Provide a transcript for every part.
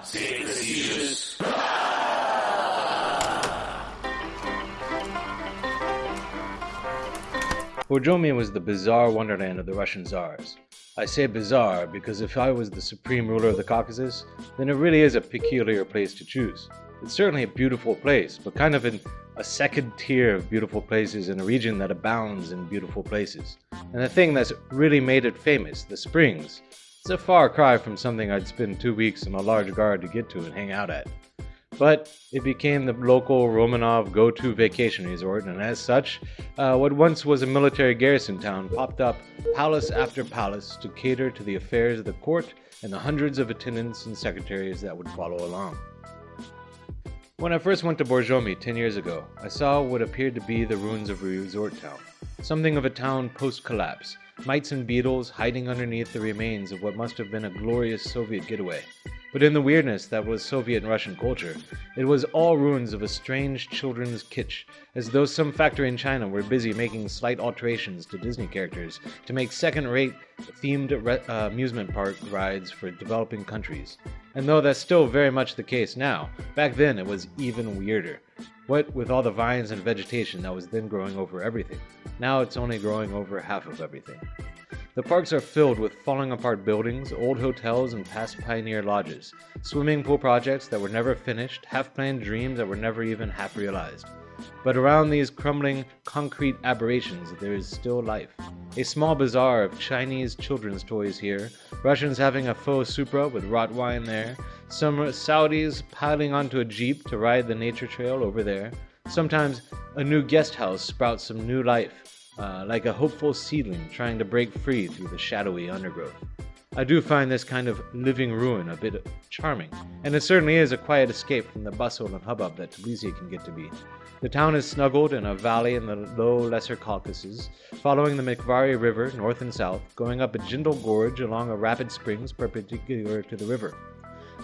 Save the seizures. Borjomi was the bizarre wonderland of the Russian Tsars. I say bizarre because if I was the supreme ruler of the Caucasus, then it really is a peculiar place to choose. It's certainly a beautiful place, but kind of in a second tier of beautiful places in a region that abounds in beautiful places. And the thing that's really made it famous, the springs, it's a far cry from something I'd spend 2 weeks in a large guard to get to and hang out at. But it became the local Romanov go-to vacation resort, and as such, what once was a military garrison town popped up palace after palace to cater to the affairs of the court and the hundreds of attendants and secretaries that would follow along. When I first went to Borjomi 10 years ago, I saw what appeared to be the ruins of a resort town. Something of a town post-collapse, mites and beetles hiding underneath the remains of what must have been a glorious Soviet getaway. But in the weirdness that was Soviet and Russian culture, it was all ruins of a strange children's kitsch, as though some factory in China were busy making slight alterations to Disney characters to make second-rate themed amusement park rides for developing countries. And though that's still very much the case now, back then it was even weirder. What with all the vines and vegetation that was then growing over everything, now it's only growing over half of everything. The parks are filled with falling apart buildings, old hotels, and past pioneer lodges, swimming pool projects that were never finished, half-planned dreams that were never even half realized. But around these crumbling concrete aberrations there is still life. A small bazaar of Chinese children's toys here, Russians having a faux Supra with rot wine there, some Saudis piling onto a jeep to ride the nature trail over there. Sometimes a new guest house sprouts some new life, like a hopeful seedling trying to break free through the shadowy undergrowth. I do find this kind of living ruin a bit charming, and it certainly is a quiet escape from the bustle and hubbub that Tbilisi can get to be. The town is snuggled in a valley in the low Lesser Caucasus, following the Mikvari River north and south, going up a gentle gorge along a rapid springs perpendicular to the river.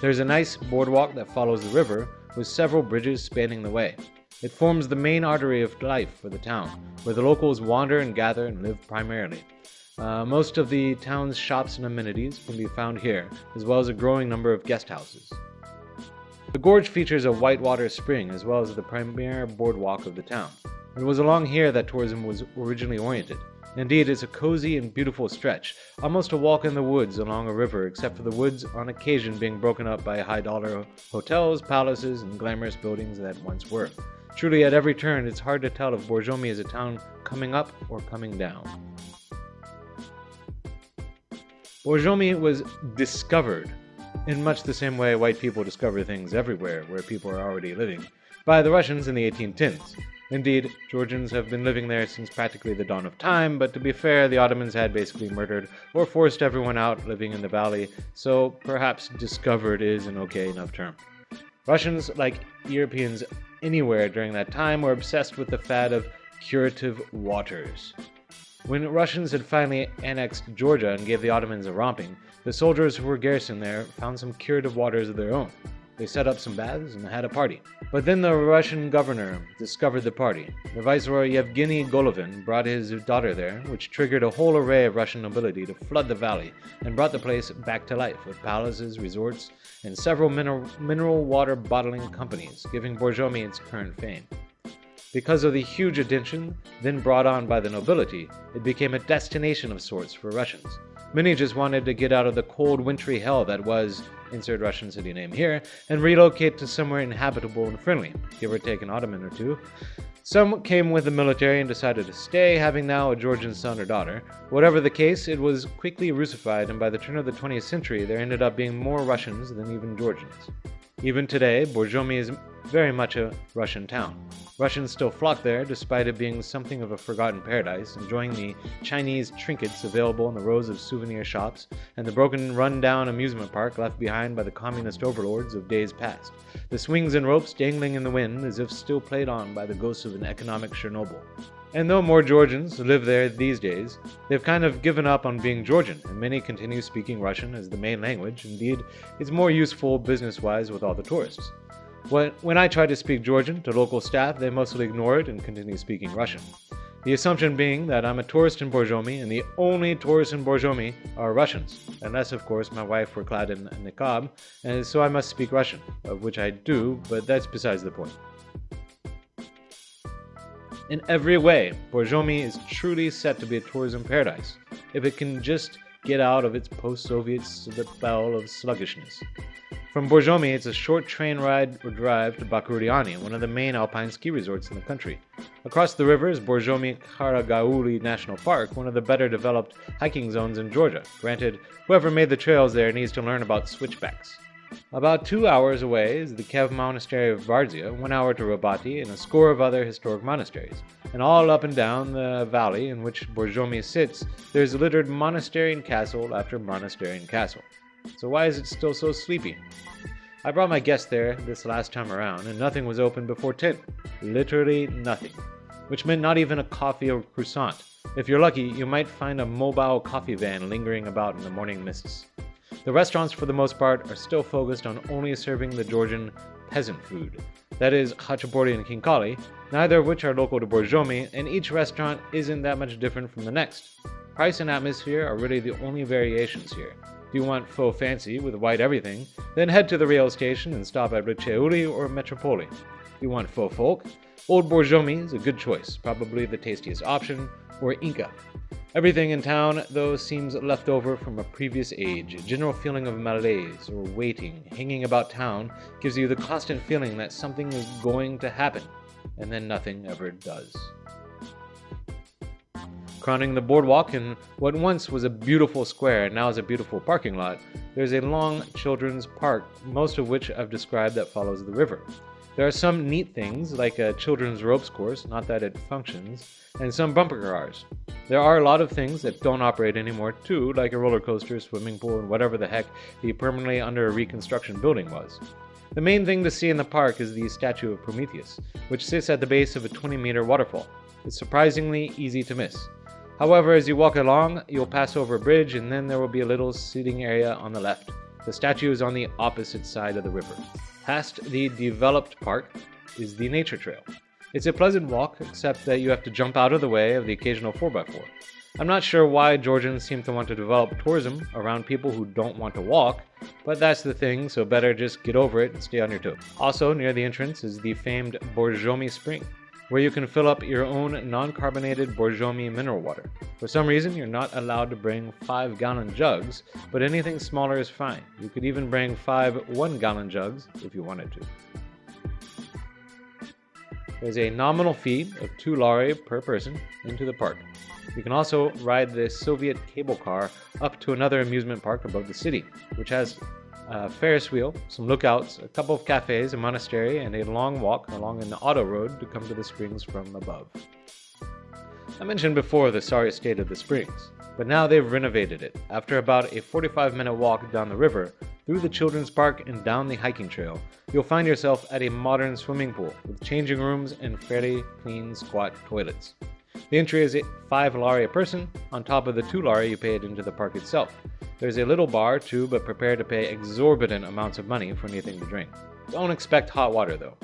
There's a nice boardwalk that follows the river, with several bridges spanning the way. It forms the main artery of life for the town, where the locals wander and gather and live primarily. Most of the town's shops and amenities can be found here, as well as a growing number of guest houses. The gorge features a whitewater spring, as well as the premier boardwalk of the town. It was along here that tourism was originally oriented. Indeed, it's a cozy and beautiful stretch, almost a walk in the woods along a river, except for the woods on occasion being broken up by high-dollar hotels, palaces, and glamorous buildings that once were. Truly, at every turn, it's hard to tell if Borjomi is a town coming up or coming down. Borjomi was discovered, in much the same way white people discover things everywhere where people are already living, by the Russians in the 1810s. Indeed, Georgians have been living there since practically the dawn of time, but to be fair, the Ottomans had basically murdered or forced everyone out living in the valley, so perhaps discovered is an okay enough term. Russians, like Europeans anywhere during that time, were obsessed with the fad of curative waters. When Russians had finally annexed Georgia and gave the Ottomans a romping, the soldiers who were garrisoned there found some curative waters of their own. They set up some baths and had a party. But then the Russian governor discovered the party. The viceroy Yevgeny Golovin brought his daughter there, which triggered a whole array of Russian nobility to flood the valley and brought the place back to life with palaces, resorts, and several mineral water bottling companies, giving Borjomi its current fame. Because of the huge attention then brought on by the nobility, it became a destination of sorts for Russians. Many just wanted to get out of the cold, wintry hell that was, insert Russian city name here, and relocate to somewhere inhabitable and friendly, give or take an Ottoman or two. Some came with the military and decided to stay, having now a Georgian son or daughter. Whatever the case, it was quickly Russified, and by the turn of the 20th century, there ended up being more Russians than even Georgians. Even today, Borjomi is very much a Russian town. Russians still flock there, despite it being something of a forgotten paradise, enjoying the Chinese trinkets available in the rows of souvenir shops, and the broken, run-down amusement park left behind by the communist overlords of days past. The swings and ropes dangling in the wind as if still played on by the ghosts of an economic Chernobyl. And though more Georgians live there these days, they've kind of given up on being Georgian, and many continue speaking Russian as the main language. Indeed, it's more useful business-wise with all the tourists. When I try to speak Georgian to local staff, they mostly ignore it and continue speaking Russian. The assumption being that I'm a tourist in Borjomi, and the only tourists in Borjomi are Russians, unless, of course, my wife were clad in a niqab, and so I must speak Russian, of which I do, but that's besides the point. In every way, Borjomi is truly set to be a tourism paradise, if it can just get out of its post-Soviet spell of sluggishness. From Borjomi, it's a short train ride or drive to Bakurdiani, one of the main alpine ski resorts in the country. Across the river is Borjomi Karagauli National Park, one of the better developed hiking zones in Georgia. Granted, whoever made the trails there needs to learn about switchbacks. About 2 hours away is the Kev Monastery of Varzia, 1 hour to Robati, and a score of other historic monasteries. And all up and down the valley in which Borjomi sits, there's littered monastery and castle after monastery and castle. So why is it still so sleepy? I brought my guest there this last time around, and nothing was open before 10. Literally nothing. Which meant not even a coffee or croissant. If you're lucky, you might find a mobile coffee van lingering about in the morning mists. The restaurants, for the most part, are still focused on only serving the Georgian peasant food. That is, khachapuri and khinkali, neither of which are local to Borjomi, and each restaurant isn't that much different from the next. Price and atmosphere are really the only variations here. If you want faux fancy with white everything, then head to the rail station and stop at Richeuli or Metropoli. If you want faux folk, Old Borjomi is a good choice, probably the tastiest option, or Inca. Everything in town, though, seems left over from a previous age. A general feeling of malaise or waiting, hanging about town, gives you the constant feeling that something is going to happen, and then nothing ever does. Crowning the boardwalk in what once was a beautiful square and now is a beautiful parking lot, there's a long children's park, most of which I've described, that follows the river. There are some neat things, like a children's ropes course, not that it functions, and some bumper cars. There are a lot of things that don't operate anymore too, like a roller coaster, swimming pool, and whatever the heck the permanently under reconstruction building was. The main thing to see in the park is the statue of Prometheus, which sits at the base of a 20-meter waterfall. It's surprisingly easy to miss. However, as you walk along, you'll pass over a bridge, and then there will be a little seating area on the left. The statue is on the opposite side of the river. Past the developed park is the nature trail. It's a pleasant walk, except that you have to jump out of the way of the occasional 4x4. I'm not sure why Georgians seem to want to develop tourism around people who don't want to walk, but that's the thing, so better just get over it and stay on your toes. Also, near the entrance is the famed Borjomi Spring, where you can fill up your own non-carbonated Borjomi mineral water. For some reason, you're not allowed to bring 5-gallon jugs, but anything smaller is fine. You could even bring 5 1-gallon jugs if you wanted to. There's a nominal fee of 2 lari per person into the park. You can also ride the Soviet cable car up to another amusement park above the city, which has a Ferris wheel, some lookouts, a couple of cafes, a monastery, and a long walk along an auto road to come to the springs from above. I mentioned before the sorry state of the springs, but now they've renovated it. After about a 45-minute walk down the river, through the children's park and down the hiking trail, you'll find yourself at a modern swimming pool with changing rooms and fairly clean squat toilets. The entry is 5 lari a person, on top of the 2 lari you paid into the park itself. There's a little bar too, but prepare to pay exorbitant amounts of money for anything to drink. Don't expect hot water though.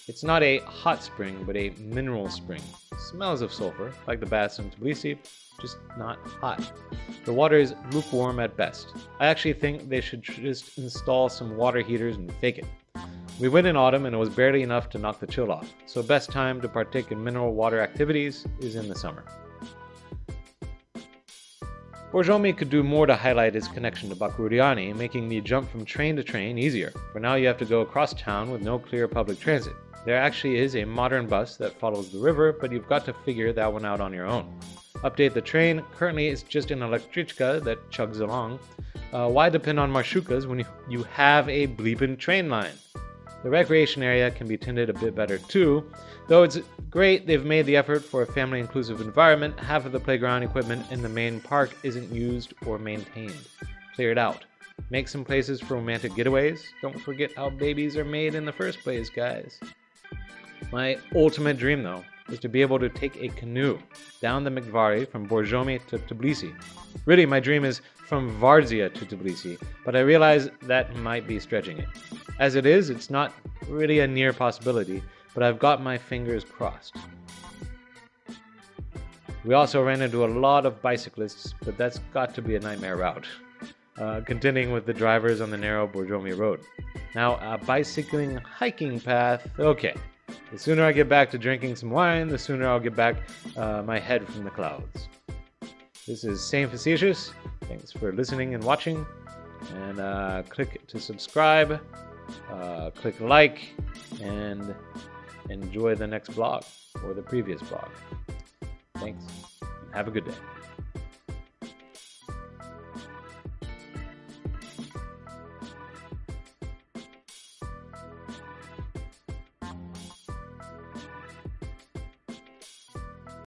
It's not a hot spring, but a mineral spring. Smells of sulfur, like the baths in Tbilisi, just not hot. The water is lukewarm at best. I actually think they should just install some water heaters and fake it. We went in autumn and it was barely enough to knock the chill off, so best time to partake in mineral water activities is in the summer. Borjomi could do more to highlight its connection to Bakurdiani, making the jump from train to train easier. For now you have to go across town with no clear public transit. There actually is a modern bus that follows the river, but you've got to figure that one out on your own. Update the train. Currently it's just an electrichka that chugs along. Why depend on marshukas when you have a bleepin' train line? The recreation area can be tended a bit better too. Though it's great they've made the effort for a family-inclusive environment, half of the playground equipment in the main park isn't used or maintained. Clear it out. Make some places for romantic getaways. Don't forget how babies are made in the first place, guys. My ultimate dream, though, is to be able to take a canoe down the Mikvari from Borjomi to Tbilisi. Really, my dream is from Varzia to Tbilisi, but I realize that might be stretching it. As it is, it's not really a near possibility, but I've got my fingers crossed. We also ran into a lot of bicyclists, but that's got to be a nightmare route. Continuing with the drivers on the narrow Borjomi road. Now, a bicycling hiking path. Okay. The sooner I get back to drinking some wine, the sooner I'll get back my head from the clouds. This is Sane Facetious. Thanks for listening and watching. And click to subscribe, click like, and enjoy the next blog or the previous blog. Thanks. Have a good day.